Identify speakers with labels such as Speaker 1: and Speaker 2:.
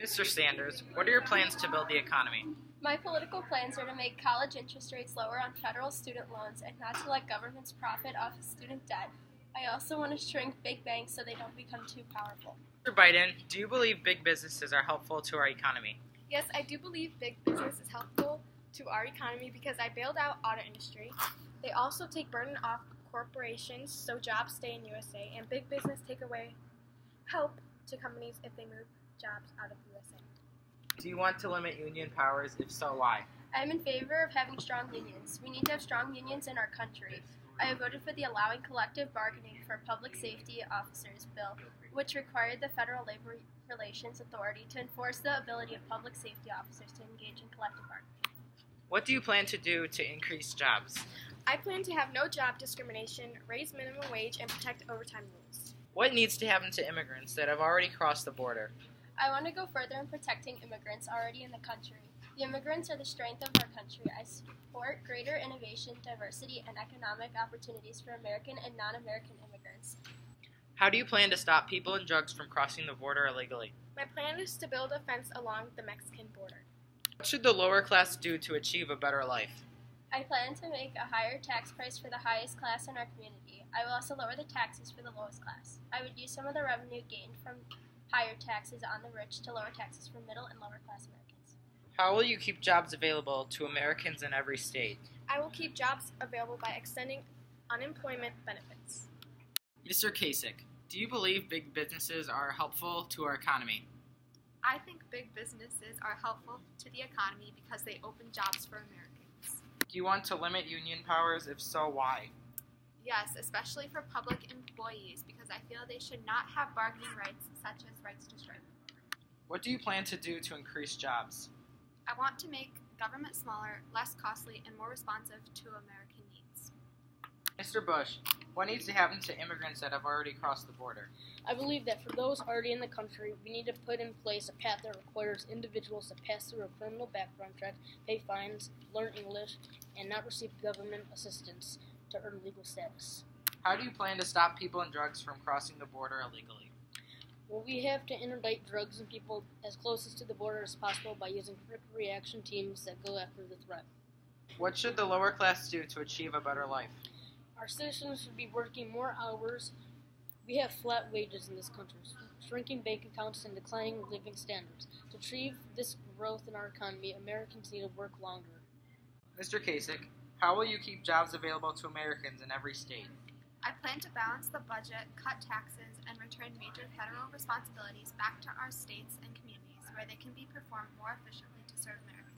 Speaker 1: Mr. Sanders, what are your plans to build the economy?
Speaker 2: My political plans are to make college interest rates lower on federal student loans and not to let governments profit off of student debt. I also want to shrink big banks so they don't become too powerful.
Speaker 1: Mr. Biden, do you believe big businesses are helpful to our economy?
Speaker 3: Yes, I do believe big business is helpful to our economy because I bailed out auto industry. They also take burden off corporations so jobs stay in USA, and big business take away help to companies if they move jobs out of USA.
Speaker 1: Do you want to limit union powers? If so, why?
Speaker 2: I am in favor of having strong unions. We need to have strong unions in our country. I have voted for the Allowing Collective Bargaining for Public Safety Officers bill, which required the Federal Labor Relations Authority to enforce the ability of public safety officers to engage in collective bargaining.
Speaker 1: What do you plan to do to increase jobs?
Speaker 3: I plan to have no job discrimination, raise minimum wage, and protect overtime rules.
Speaker 1: What needs to happen to immigrants that have already crossed the border?
Speaker 2: I want to go further in protecting immigrants already in the country. The immigrants are the strength of our country. I support greater innovation, diversity, and economic opportunities for American and non-American immigrants.
Speaker 1: How do you plan to stop people and drugs from crossing the border illegally?
Speaker 3: My plan is to build a fence along the Mexican border.
Speaker 1: What should the lower class do to achieve a better life?
Speaker 2: I plan to make a higher tax price for the highest class in our community. I will also lower the taxes for the lowest class. I would use some of the revenue gained from higher taxes on the rich to lower taxes for middle and lower class Americans.
Speaker 1: How will you keep jobs available to Americans in every state?
Speaker 3: I will keep jobs available by extending unemployment benefits.
Speaker 1: Mr. Kasich, do you believe big businesses are helpful to our economy?
Speaker 4: I think big businesses are helpful to the economy because they open jobs for Americans.
Speaker 1: Do you want to limit union powers? If so, why?
Speaker 4: Yes, especially for public employees because I feel they should not have bargaining rights such as rights to strike.
Speaker 1: What do you plan to do to increase jobs?
Speaker 4: I want to make government smaller, less costly, and more responsive to American needs.
Speaker 1: Mr. Bush, what needs to happen to immigrants that have already crossed the border?
Speaker 5: I believe that for those already in the country, we need to put in place a path that requires individuals to pass through a criminal background check, pay fines, learn English, and not receive government assistance to earn legal status.
Speaker 1: How do you plan to stop people and drugs from crossing the border illegally?
Speaker 5: Well, we have to interdict drugs and people as closest to the border as possible by using quick reaction teams that go after the threat.
Speaker 1: What should the lower class do to achieve a better life?
Speaker 5: Our citizens should be working more hours. We have flat wages in this country, shrinking bank accounts and declining living standards. To achieve this growth in our economy, Americans need to work longer.
Speaker 1: Mr. Kasich, how will you keep jobs available to Americans in every state?
Speaker 4: I plan to balance the budget, cut taxes, and return major federal responsibilities back to our states and communities where they can be performed more efficiently to serve Americans.